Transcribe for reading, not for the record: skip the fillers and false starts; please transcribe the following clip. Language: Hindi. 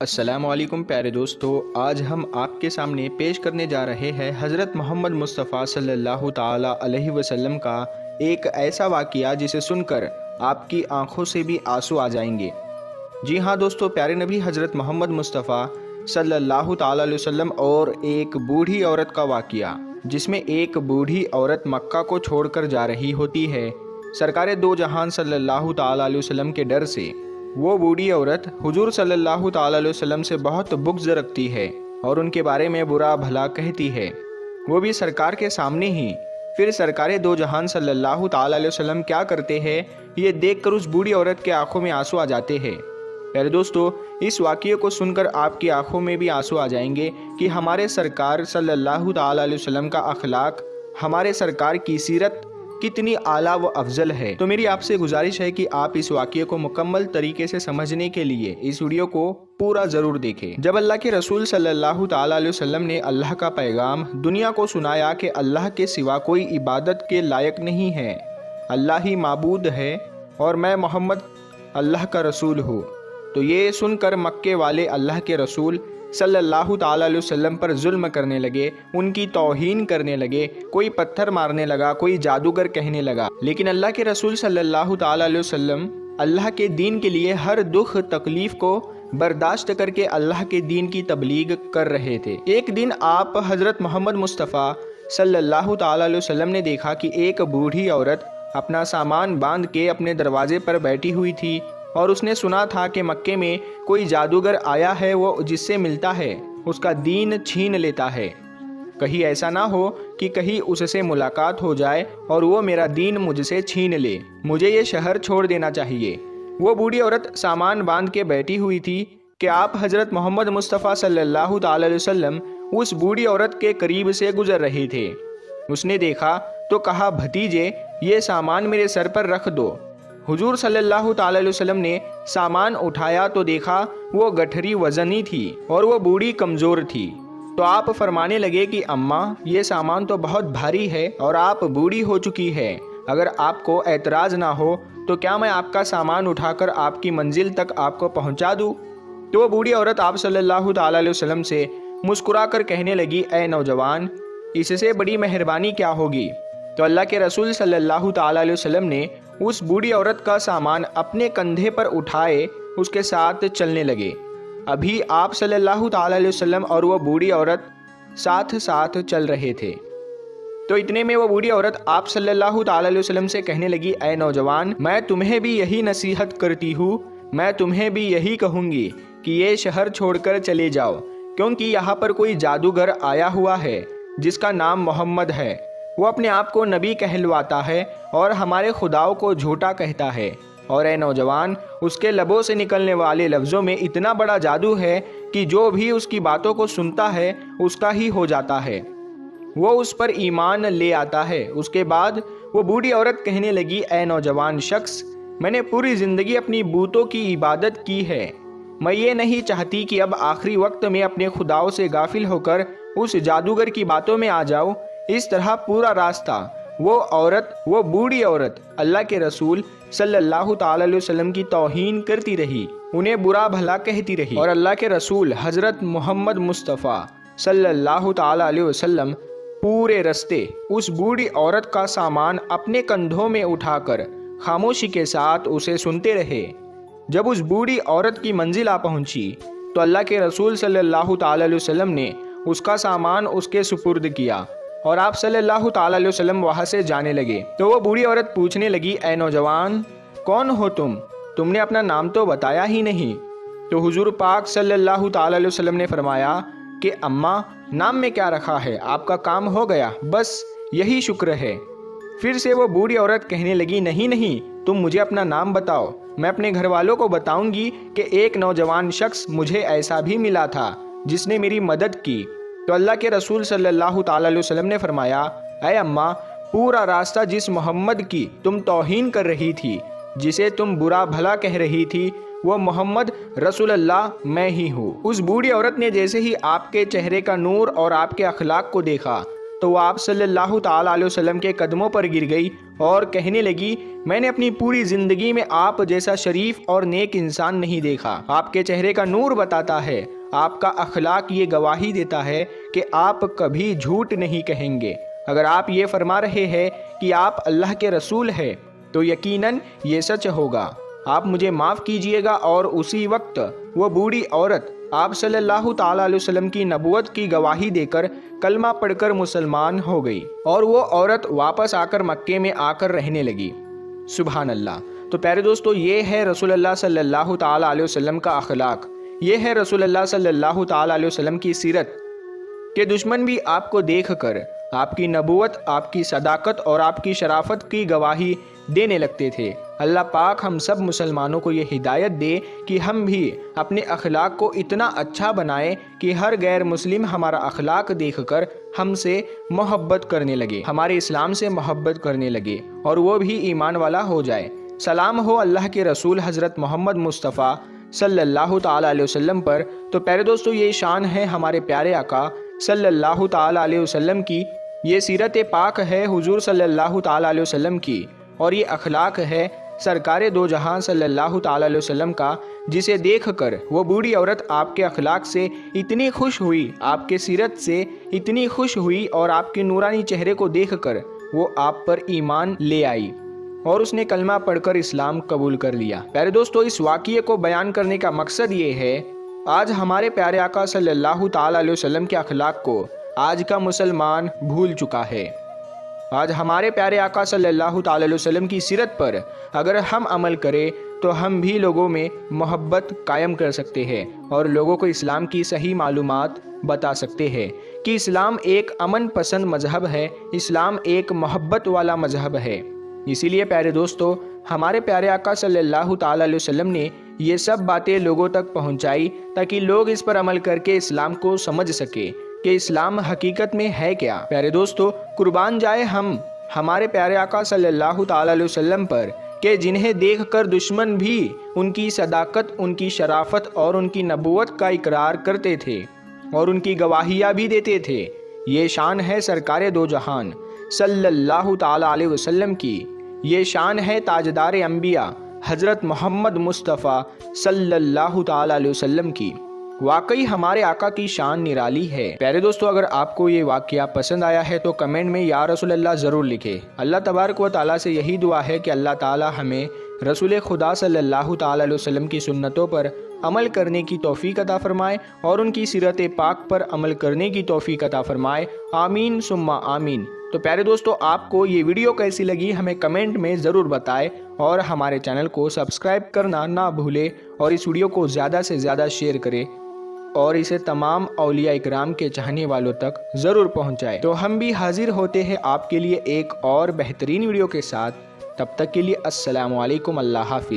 अस्सलामुअलैकुम प्यारे दोस्तों, आज हम आपके सामने पेश करने जा रहे हैं हज़रत मोहम्मद मुस्तफ़ा सल्लल्लाहु ताला अलैहि वसल्लम का एक ऐसा वाक़या जिसे सुनकर आपकी आंखों से भी आंसू आ जाएंगे। जी हाँ दोस्तों, प्यारे नबी हज़रत मोहम्मद मुस्तफ़ा सल्लल्लाहु ताला अलैहि वसल्लम और एक बूढ़ी औरत का वाक़या, जिसमें एक बूढ़ी औरत मक्का को छोड़कर जा रही होती है सरकारे दो जहान सल्लल्लाहु ताला अलैहि वसल्लम के डर से। वो बूढ़ी औरत हुजूर सल्लल्लाहु ताला अलैहि वसल्लम से बहुत बुग़्ज़ रखती है और उनके बारे में बुरा भला कहती है, वो भी सरकार के सामने ही। फिर सरकारे दो जहान सल्लल्लाहु ताला अलैहि वसल्लम क्या करते हैं, ये देखकर उस बूढ़ी औरत के आंखों में आंसू आ जाते हैं। प्यारे दोस्तों, इस वाक़ये को सुनकर आपकी आंखों में भी आंसू आ जाएंगे कि हमारे सरकार सल्लल्लाहु ताला अलैहि वसल्लम का अखलाक, हमारे सरकार की सीरत कितनी आला व अफजल है। तो मेरी आपसे गुजारिश है कि आप इस वाक़ये को मुकम्मल तरीके से समझने के लिए इस वीडियो को पूरा ज़रूर देखें। जब अल्लाह के रसूल सल्लल्लाहु ताला अलैहि वसल्लम ने अल्लाह का पैगाम दुनिया को सुनाया कि अल्लाह के सिवा कोई इबादत के लायक नहीं है, अल्लाह ही माबूद है और मैं मोहम्मद अल्लाह का रसूल हूँ, तो ये सुनकर मक्के वाले अल्लाह के रसूल सल्लल्लाहु ताला अलैहि वसल्लम पर जुल्म करने लगे, उनकी तौहीन करने लगे। कोई पत्थर मारने लगा, कोई जादूगर कहने लगा। लेकिन अल्लाह के रसूल सल्लल्लाहु ताला अलैहि वसल्लम अल्लाह के दीन के लिए हर दुख तकलीफ़ को बर्दाश्त करके अल्लाह के दीन की तबलीग कर रहे थे। एक दिन आप हज़रत मोहम्मद मुस्तफ़ा सल्लल्लाहु ताला अलैहि वसल्लम ने देखा कि एक बूढ़ी औरत अपना सामान बांध के अपने दरवाजे पर बैठी हुई थी और उसने सुना था कि मक्के में कोई जादूगर आया है, वो जिससे मिलता है उसका दीन छीन लेता है। कहीं ऐसा ना हो कि कहीं उससे मुलाकात हो जाए और वो मेरा दीन मुझसे छीन ले, मुझे ये शहर छोड़ देना चाहिए। वो बूढ़ी औरत सामान बांध के बैठी हुई थी कि आप हज़रत मोहम्मद मुस्तफ़ा सल्लल्लाहु ताला अलैहि वसल्लम उस बूढ़ी औरत के करीब से गुजर रहे थे। उसने देखा तो कहा, भतीजे ये सामान मेरे सर पर रख दो। हुजूर सल्लल्लाहु ताला अलैहि वसल्लम ने सामान उठाया तो देखा वो गठरी वज़नी थी और वो बूढ़ी कमज़ोर थी। तो आप फरमाने लगे कि अम्मा, ये सामान तो बहुत भारी है और आप बूढ़ी हो चुकी है, अगर आपको एतराज़ ना हो तो क्या मैं आपका सामान उठाकर आपकी मंजिल तक आपको पहुंचा दूं? तो वो बूढ़ी औरत आप सल्लल्लाहु ताला अलैहि वसल्लम से मुस्कुरा कर कहने लगी, ए नौजवान, इससे बड़ी मेहरबानी क्या होगी? तो अल्लाह के रसूल सल्लल्लाहु ताला अलैहि वसल्लम ने उस बूढ़ी औरत का सामान अपने कंधे पर उठाए उसके साथ चलने लगे। अभी आप सल्लल्लाहु ताला अलैहि वसल्लम और वो बूढ़ी औरत साथ साथ चल रहे थे। तो इतने में वो बूढ़ी औरत आप सल्लल्लाहु ताला अलैहि वसल्लम से कहने लगी, ऐ नौजवान, मैं तुम्हें भी यही नसीहत करती हूँ, मैं तुम्हें भी यही कहूँगी कि ये शहर छोड़कर चले जाओ, क्योंकि यहाँ पर कोई जादूगर आया हुआ है जिसका नाम मोहम्मद है। वो अपने आप को नबी कहलवाता है और हमारे खुदाओं को झूठा कहता है। और ए नौजवान, उसके लबों से निकलने वाले लफ्ज़ों में इतना बड़ा जादू है कि जो भी उसकी बातों को सुनता है उसका ही हो जाता है, वो उस पर ईमान ले आता है। उसके बाद वो बूढ़ी औरत कहने लगी, ए नौजवान शख्स, मैंने पूरी ज़िंदगी अपनी बूतों की इबादत की है, मैं ये नहीं चाहती कि अब आखिरी वक्त में अपने खुदाओं से गाफिल होकर उस जादूगर की बातों में आ जाऊँ। इस तरह पूरा रास्ता वो बूढ़ी औरत अल्लाह के रसूल सल्लल्लाहु ताला अलैहि वसल्लम की तौहीन करती रही, उन्हें बुरा भला कहती रही। और अल्लाह के रसूल हज़रत मोहम्मद मुस्तफ़ा सल्लल्लाहु ताला अलैहि वसल्लम पूरे रास्ते उस बूढ़ी औरत का सामान अपने कंधों में उठाकर खामोशी के साथ उसे सुनते रहे। जब उस बूढ़ी औरत की मंजिल आ पहुंची तो अल्लाह के रसूल सल्लल्लाहु ताला अलैहि वसल्लम ने उसका सामान उसके सुपुर्द किया और आप सल्लल्लाहु ताला अलैहि वसल्लम वहाँ से जाने लगे। तो वो बूढ़ी औरत पूछने लगी, ए नौजवान, कौन हो तुमने अपना नाम तो बताया ही नहीं। तो हुजूर पाक सल्लल्लाहु ताला अलैहि वसल्लम ने फरमाया कि अम्मा, नाम में क्या रखा है, आपका काम हो गया, बस यही शुक्र है। फिर से वो बूढ़ी औरत कहने लगी, नहीं नहीं, तुम मुझे अपना नाम बताओ, मैं अपने घर वालों को बताऊंगी कि एक नौजवान शख्स मुझे ऐसा भी मिला था जिसने मेरी मदद की। तो अल्लाह के रसूल सल्लल्लाहु ताला अलैहि वसल्लम ने फरमाया, ऐ अम्मा, पूरा रास्ता जिस मोहम्मद की तुम तौहीन कर रही थी, जिसे तुम बुरा भला कह रही थी, वो मोहम्मद रसूलुल्लाह मैं ही हूँ। उस बूढ़ी औरत ने जैसे ही आपके चेहरे का नूर और आपके अखलाक को देखा तो वो आप सल्लल्लाहु ताला अलैहि वसल्लम के कदमों पर गिर गई और कहने लगी, मैंने अपनी पूरी ज़िंदगी में आप जैसा शरीफ और नेक इंसान नहीं देखा। आपके चेहरे का नूर बताता है, आपका अखलाक ये गवाही देता है कि आप कभी झूठ नहीं कहेंगे। अगर आप ये फरमा रहे हैं कि आप अल्लाह के रसूल हैं तो यकीनन ये सच होगा। आप मुझे माफ़ कीजिएगा। और उसी वक्त वो बूढ़ी औरत आप सल्लल्लाहु ताला अलैहि वसल्लम की नबूवत की गवाही देकर कलमा पढ़कर मुसलमान हो गई और वो औरत वापस आकर मक्के में आकर रहने लगी। सुभान अल्लाह। तो प्यारे दोस्तों, ये है रसूलुल्लाह सल्लल्लाहु ताला अलैहि वसल्लम का अखलाक, ये है रसूलुल्लाह सल्लल्लाहु ताला अलैहि वसल्लम की सीरत के दुश्मन भी आपको देखकर आपकी नबूवत, आपकी सदाकत और आपकी शराफत की गवाही देने लगते थे। अल्लाह पाक हम सब मुसलमानों को ये हिदायत दे कि हम भी अपने अखलाक को इतना अच्छा बनाएं कि हर गैर मुस्लिम हमारा अखलाक देखकर हमसे मोहब्बत करने लगे, हमारे इस्लाम से मोहब्बत करने लगे और वो भी ईमान वाला हो जाए। सलाम हो अल्लाह के रसूल हज़रत मोहम्मद मुस्तफ़ा सल्लल्लाहु ताला अलैहि वसल्लम पर। तो प्यारे दोस्तों, ये शान है हमारे प्यारे आका सल्लल्लाहु ताला अलैहि वसल्लम की, ये सीरत पाक है हुजूर सल्लल्लाहु ताला अलैहि वसल्लम की और ये अखलाक है सरकारे दो जहां सल्लल्लाहु ताला अलैहि वसल्लम का, जिसे देखकर वो बूढ़ी औरत आपके अखलाक से इतनी खुश हुई, आपके सीरत से इतनी खुश हुई और आपके नूरानी चेहरे को देखकर वो आप पर ईमान ले आई और उसने कलमा पढ़कर इस्लाम कबूल कर लिया। प्यारे दोस्तों, इस वाक़ये को बयान करने का मकसद ये है, आज हमारे प्यारे आका सल्लल्लाहु ताला अलैहि वसल्लम के अखलाक को आज का मुसलमान भूल चुका है। आज हमारे प्यारे आका सल्लल्लाहु ताला अलैहि वसल्लम की सीरत पर अगर हम अमल करें तो हम भी लोगों में मोहब्बत कायम कर सकते हैं और लोगों को इस्लाम की सही मालूमात बता सकते हैं कि इस्लाम एक अमन पसंद मजहब है, इस्लाम एक मोहब्बत वाला मजहब है। इसीलिए प्यारे दोस्तों, हमारे प्यारे आका सल्लल्लाहु ताला अलैहि वसल्लम ने ये सब बातें लोगों तक पहुंचाई ताकि लोग इस पर अमल करके इस्लाम को समझ सके कि इस्लाम हकीकत में है क्या। प्यारे दोस्तों, कुर्बान जाए हम हमारे प्यारे आका सल्लल्लाहु ताला अलैहि वसल्लम पर कि जिन्हें देखकर दुश्मन भी उनकी सदाकत, उनकी शराफत और उनकी नबूवत का इकरार करते थे और उनकी गवाहियाँ भी देते थे। ये शान है सरकारे दो जहान सल्लल्लाहु ताला अलैहि वसल्लम की, ये शान है ताजदार अंबिया हज़रत मोहम्मद मुस्तफ़ा सल्लल्लाहु ताला अलैहि वसल्लम की। वाकई हमारे आका की शान निराली है। प्यारे दोस्तों, अगर आपको ये वाक़या पसंद आया है तो कमेंट में या रसूल अल्लाह ज़रूर लिखें। अल्लाह तबारक व तआला से यही दुआ है कि अल्लाह ताला हमें रसूल खुदा सल्लल्लाहु ताला अलैहि वसल्लम की सुन्नतों पर अमल करने की तौफीक अता फरमाए और उनकी सीरत पाक पर अमल करने की तौफीक अता फरमाए। आमीन सुम्मा आमीन। तो प्यारे दोस्तों, आपको ये वीडियो कैसी लगी हमें कमेंट में ज़रूर बताएं और हमारे चैनल को सब्सक्राइब करना ना भूलें और इस वीडियो को ज़्यादा से ज़्यादा शेयर करें और इसे तमाम औलिया इकराम के चाहने वालों तक ज़रूर पहुंचाएं। तो हम भी हाजिर होते हैं आपके लिए एक और बेहतरीन वीडियो के साथ। तब तक के लिए अस्सलामु अलैकुम, अल्लाह हाफिज़।